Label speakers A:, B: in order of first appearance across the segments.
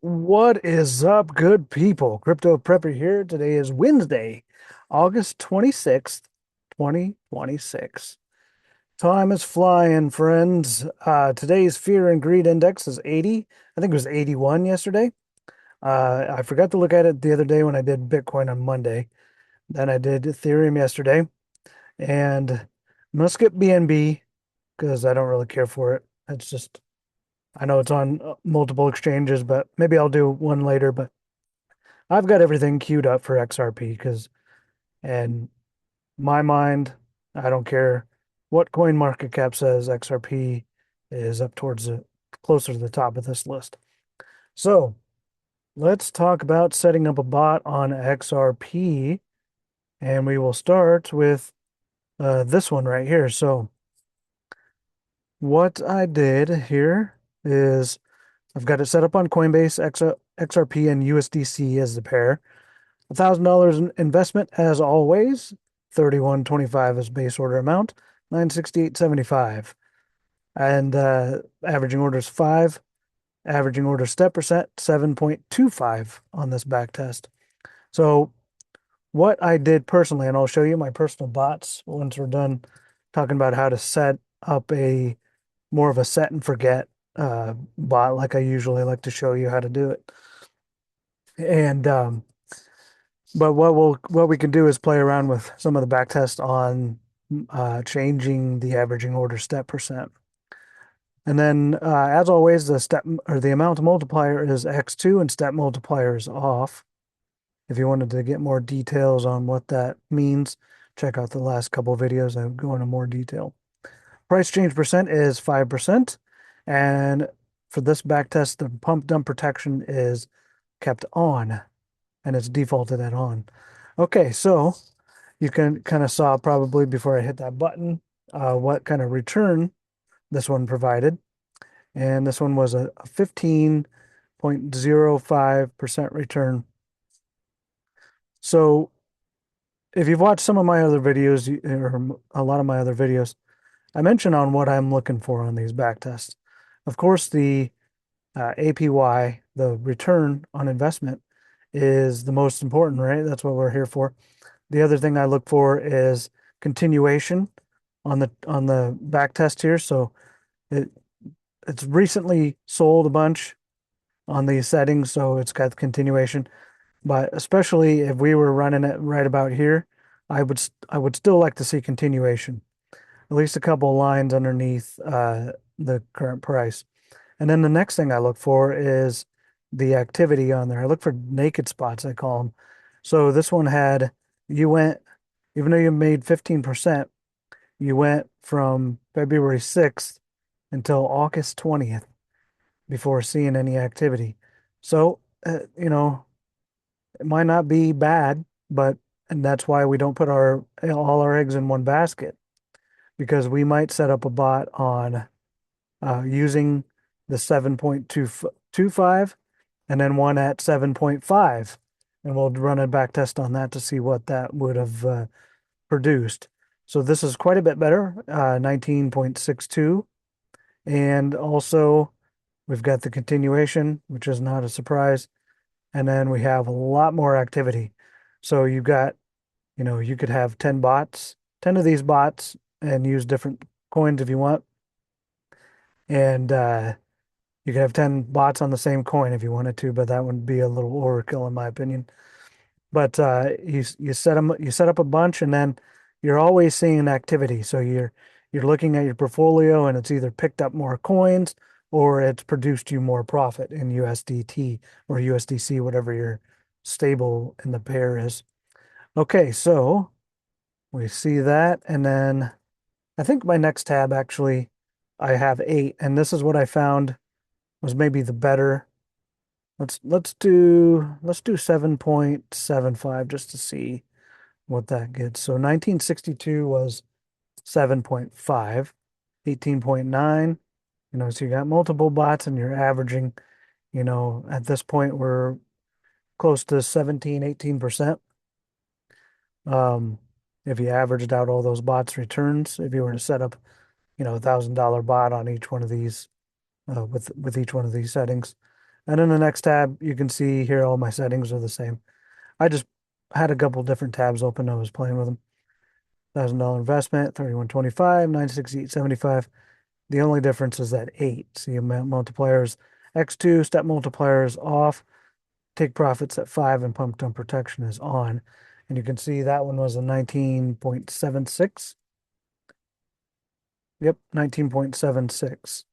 A: What is up, good people? Crypto Prepper here. Today is Wednesday, August 26th, 2026. Time is flying, friends. Today's fear and greed index is 80. I think it was 81 yesterday. I forgot to look at it the other day when I did Bitcoin on Monday. Then I did Ethereum yesterday. And I'm gonna skip BNB because I don't really care for it. It's just, I know it's on multiple exchanges, but maybe I'll do one later. But I've got everything queued up for XRP because, in my mind, I don't care what coin market cap says, XRP is up towards the closer to the top of this list. So let's talk about setting up a bot on XRP, and we will start with this one right here. So what I did here is I've got it set up on Coinbase, XRP, and USDC as the pair. $1,000 investment as always. 31.25 is base order amount. 968.75. And averaging orders 5. Averaging order step percent 7.25 on this back test. So what I did personally, and I'll show you my personal bots once we're done talking about how to set up a more of a set and forget bot like I usually like to show you how to do it. And but what we can do is play around with some of the back tests on changing the averaging order step percent. And then, as always, the step or the amount multiplier is x2 and step multiplier is off. If you wanted to get more details on what that means, check out the last couple of videos. I go into more detail. Price change percent is 5%. And for this back test, the pump dump protection is kept on and it's defaulted at on. Okay, so you can kind of saw probably before I hit that button what kind of return this one provided. And this one was a 15.05% return. So if you've watched some of my other videos, or a lot of my other videos, I mention on what I'm looking for on these back tests. Of course, the APY, the return on investment, is the most important, right? That's what we're here for. The other thing I look for is continuation on the back test here. So it it's recently sold a bunch on these settings, so it's got continuation. But especially if we were running it right about here, I would still like to see continuation, at least a couple of lines underneath the current price. And then the next thing I look for is the activity on there. I look for naked spots, I call them. So this one had, you went, even though you made 15%, you went from February 6th until August 20th before seeing any activity. So, it might not be bad, but, and that's why we don't put all our eggs in one basket, because we might set up a bot on using the 7.225 and then one at 7.5. And we'll run a back test on that to see what that would have produced. So this is quite a bit better, 19.62. And also we've got the continuation, which is not a surprise. And then we have a lot more activity. So you've got, you could have 10 bots, 10 of these bots and use different coins if you want. And you could have 10 bots on the same coin if you wanted to, but that would be a little overkill in my opinion. But you set up a bunch and then you're always seeing activity. So you're looking at your portfolio and it's either picked up more coins or it's produced you more profit in USDT or USDC, whatever your stable in the pair is. Okay, so we see that, and then I think my next tab actually I have 8, and this is what I found was maybe the better. Let's do 7.75 just to see what that gets. So 1962 was 7.5, 18.9, so you got multiple bots and you're averaging, at this point we're close to 17, 18%. Um, if you averaged out all those bots returns, if you were to set up, $1,000 bot on each one of these, with each one of these settings. And in the next tab, you can see here all my settings are the same. I just had a couple different tabs open. I was playing with them. $1,000 investment, 31.25, 968.75. The only difference is that 8. See, multipliers, X2, step multipliers off, take profits at 5, and pump dump protection is on. And you can see that one was a 19.76. Yep, 19.76.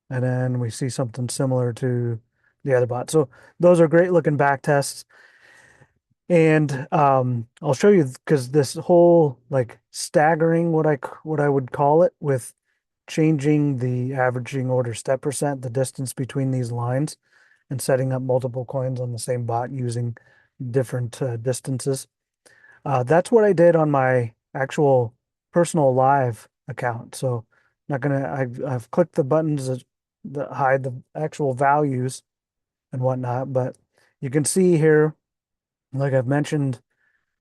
A: And then we see something similar to the other bot. So those are great looking back tests. And I'll show you because this whole like staggering what I would call it with changing the averaging order step percent, the distance between these lines, and setting up multiple coins on the same bot using different distances. That's what I did on my actual personal live account. So not gonna I've clicked the buttons that hide the actual values and whatnot, but you can see here, like I've mentioned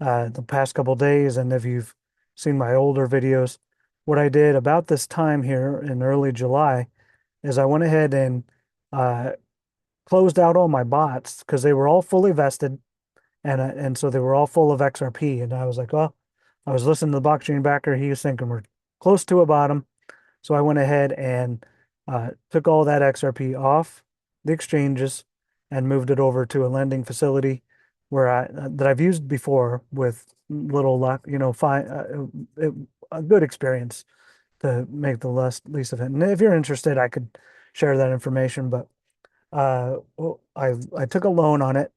A: the past couple days, and if you've seen my older videos, what I did about this time here in early July is I went ahead and uh, closed out all my bots because they were all fully vested, and so they were all full of XRP. And I was like, well, I was listening to the blockchain backer. He was thinking we're close to a bottom. So I went ahead and took all that XRP off the exchanges and moved it over to a lending facility where that I've used before with little luck, fine, a good experience to make the least of it. And if you're interested, I could share that information, but I took a loan on it,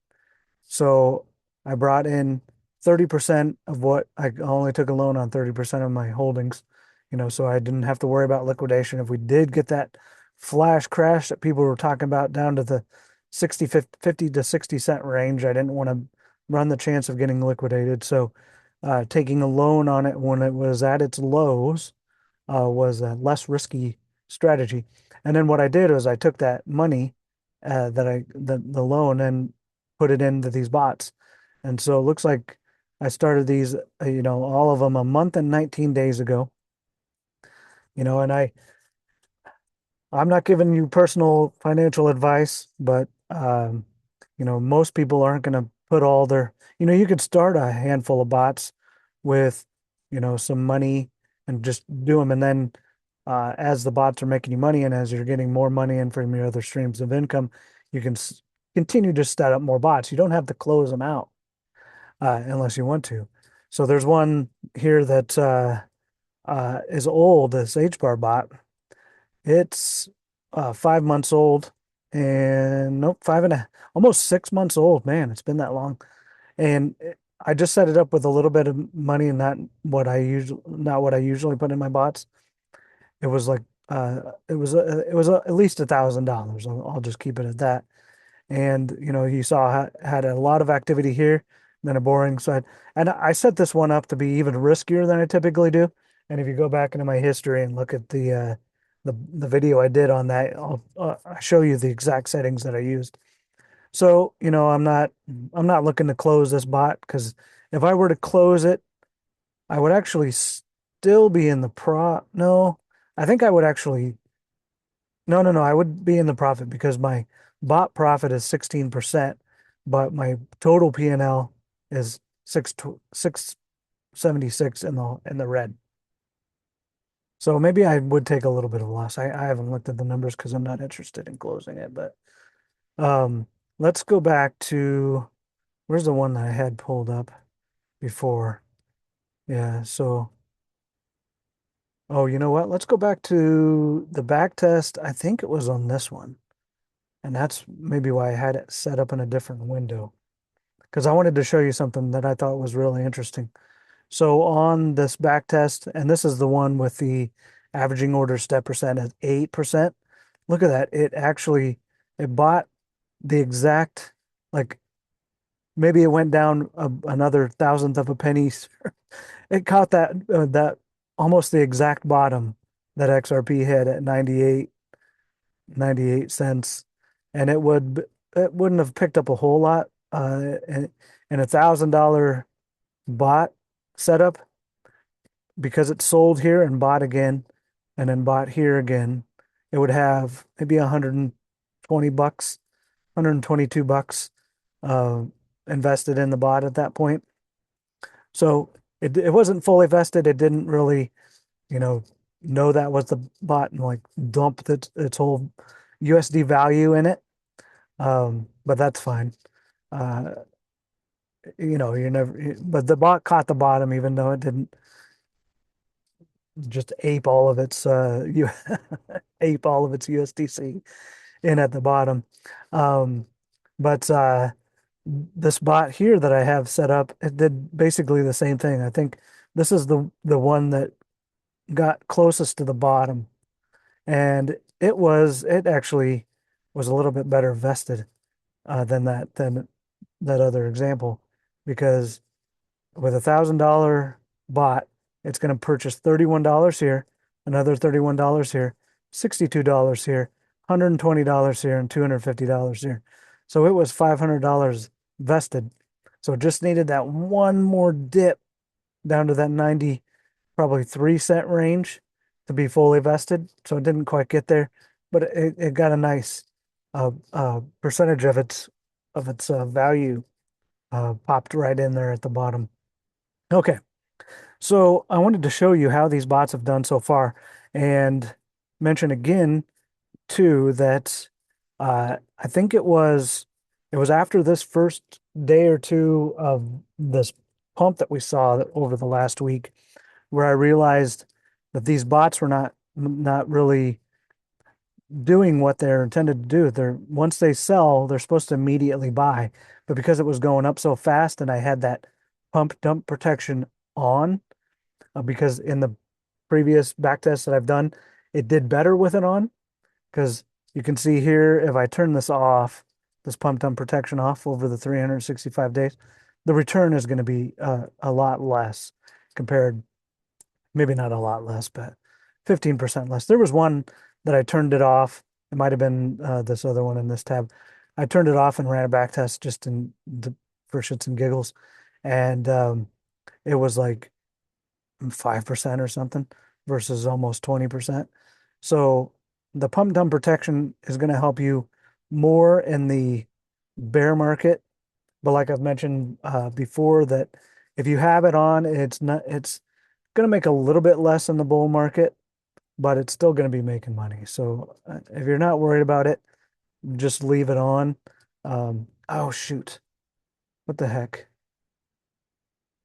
A: so I brought in 30% of what I only took a loan on 30% of my holdings, so I didn't have to worry about liquidation. If we did get that flash crash that people were talking about down to the 50 to 60 cent range, I didn't want to run the chance of getting liquidated. So taking a loan on it when it was at its lows was a less risky strategy. And then what I did was I took that money the loan and put it into these bots. And so it looks like I started these, all of them a month and 19 days ago, and I'm not giving you personal financial advice, but most people aren't going to put all their, you could start a handful of bots with, some money and just do them. And then as the bots are making you money and as you're getting more money in from your other streams of income, you can continue to set up more bots. You don't have to close them out unless you want to. So there's one here that is old, this HBAR bot. It's 5 months old, and nope, almost 6 months old. Man, it's been that long. And I just set it up with a little bit of money, and not what I usually put in my bots. It was like at least $1,000. I'll just keep it at that. And you saw had a lot of activity here, then a boring side. And I set this one up to be even riskier than I typically do. And if you go back into my history and look at the video I did on that, I'll show you the exact settings that I used. So, I'm not looking to close this bot because if I were to close it, I would actually still be in the no, I think I would actually no, I would be in the profit because my bot profit is 16%, but my total P&L is 676 in the red. So maybe I would take a little bit of loss. I haven't looked at the numbers because I'm not interested in closing it, but um let's go back to where's the one that I had pulled up before. Yeah, so oh, you know what? Let's go back to the back test. I think it was on this one. And that's maybe why I had it set up in a different window because I wanted to show you something that I thought was really interesting. So on this back test, and this is the one with the averaging order step percent at 8%. Look at that. It bought the exact, like maybe it went down another thousandth of a penny. It caught that almost the exact bottom that XRP had at 98 cents, and it wouldn't have picked up a whole lot in $1,000 bot setup because it sold here and bought again and then bought here again. It would have maybe 120 bucks, 122 bucks uh, invested in the bot at that point. So it wasn't fully vested. It didn't really, you know that was the bot and like dump its whole USD value in it. But that's fine. Uh, you never, but the bot caught the bottom, even though it didn't just ape all of its you ape all of its USDC in at the bottom. Um, but this bot here that I have set up, it did basically the same thing. I think this is the one that got closest to the bottom, and it actually was a little bit better vested than that other example, because with $1,000 bot, it's going to purchase $31 here, another $31 here, $62 here, $120 here, and $250 here. So it was $500 vested. So it just needed that one more dip down to that 90, probably 3 cent range to be fully vested. So it didn't quite get there, but it got a nice percentage of its value popped right in there at the bottom. Okay, so I wanted to show you how these bots have done so far, and mention again too that I think it was after this first day or two of this pump that we saw over the last week, where I realized that these bots were not really doing what they're intended to do. They're once they sell, they're supposed to immediately buy. But because it was going up so fast and I had that pump dump protection on, because in the previous back tests that I've done, it did better with it on. Because you can see here, if I turn this off, this pump dump protection off over the 365 days, the return is going to be a lot less compared, maybe not a lot less, but 15% less. There was one that I turned it off. It might have been this other one in this tab. I turned it off and ran a back test just for shits and giggles. And it was like 5% or something versus almost 20%. So the pump dump protection is going to help you more in the bear market. But like I've mentioned before, that if you have it on, it's going to make a little bit less in the bull market, but it's still going to be making money. So if you're not worried about it, just leave it on. Oh shoot. What the heck?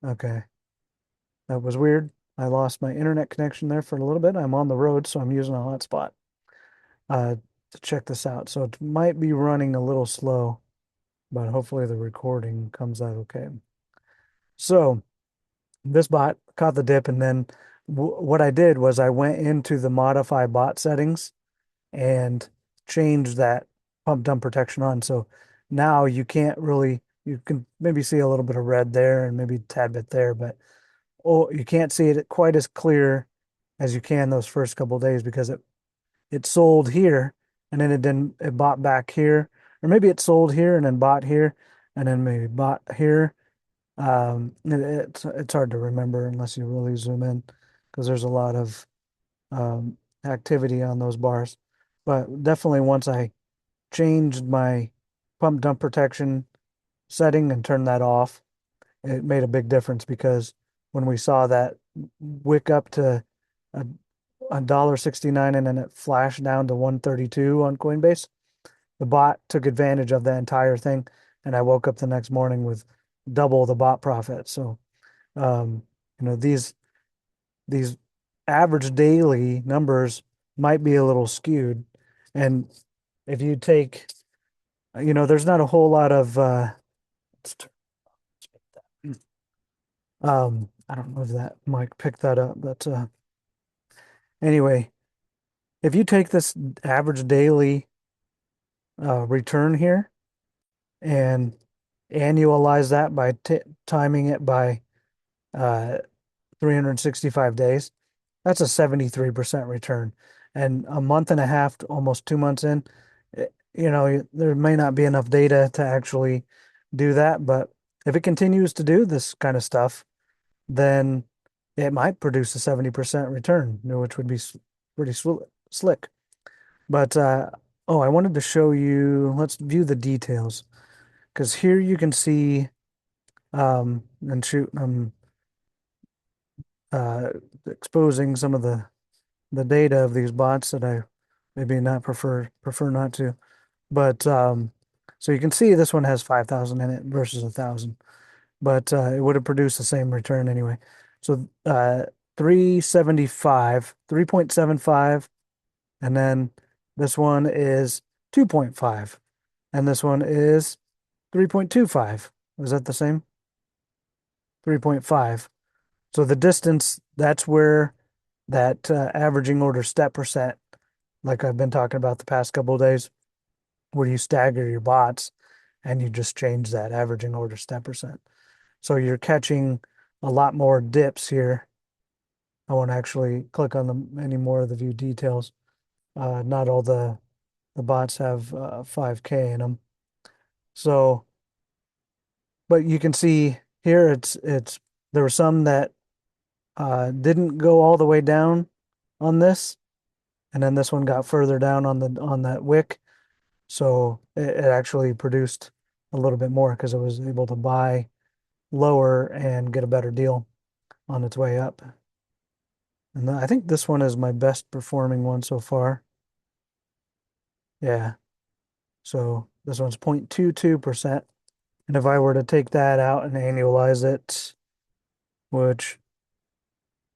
A: Okay. That was weird. I lost my internet connection there for a little bit. I'm on the road, so I'm using a hotspot uh, to check this out. So it might be running a little slow, but hopefully the recording comes out okay. So this bot caught the dip, and then what I did was I went into the modify bot settings and changed that pump dump protection on. So now you can maybe see a little bit of red there and maybe a tad bit there, but you can't see it quite as clear as you can those first couple of days, because it sold here and then it bought back here, or maybe it sold here and then bought here and then maybe bought here. It's hard to remember unless you really zoom in, because there's a lot of activity on those bars. But definitely once I changed my pump dump protection setting and turned that off, it made a big difference, because when we saw that wick up to $1.69 and then it flashed down to 132 on Coinbase, the bot took advantage of the entire thing, and I woke up the next morning with double the bot profit. So um, these average daily numbers might be a little skewed. And if you take, there's not a whole lot of I don't know if that mic picked that up, but anyway, if you take this average daily return here and annualize that by timing it by uh, 365 days, that's a 73% return. And a month and a half to almost 2 months in, there may not be enough data to actually do that, but if it continues to do this kind of stuff, then it might produce a 70% return, which would be pretty slick. But Oh, I wanted to show you, let's view the details. Because here you can see, and shoot, I'm uh, exposing some of the data of these bots that I maybe not prefer not to. But so you can see this one has 5,000 in it versus 1,000, but it would have produced the same return anyway. So 375, 3.75, and then this one is 2.5, and this one is 3.25. Is that the same? 3.5. So the distance, that's where that averaging order step percent, like I've been talking about the past couple of days, where you stagger your bots and you just change that averaging order step percent. So you're catching a lot more dips here. I won't actually click on them any more of the view details. Not all the bots have 5K in them. So, but you can see here it's there were some that didn't go all the way down on this, and then this one got further down on that wick. So it actually produced a little bit more because it was able to buy lower and get a better deal on its way up. And I think this one is my best performing one so far. Yeah. So this one's 0.22%. And if I were to take that out and annualize it, which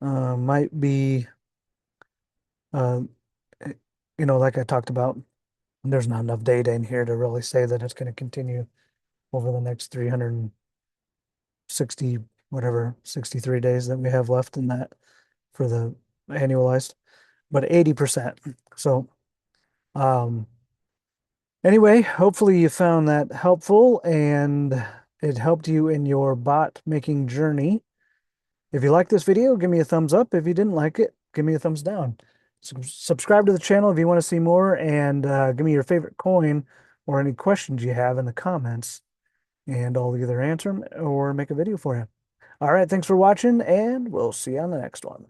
A: might be, uh, like I talked about, there's not enough data in here to really say that it's going to continue over the next 360, whatever, 63 days that we have left in that for the annualized, but 80%. So, um, anyway, hopefully you found that helpful and it helped you in your bot making journey. If you like this video, give me a thumbs up. If you didn't like it, give me a thumbs down. Subscribe to the channel if you want to see more, and give me your favorite coin or any questions you have in the comments, and I'll either answer them or make a video for you. All right, thanks for watching, and we'll see you on the next one.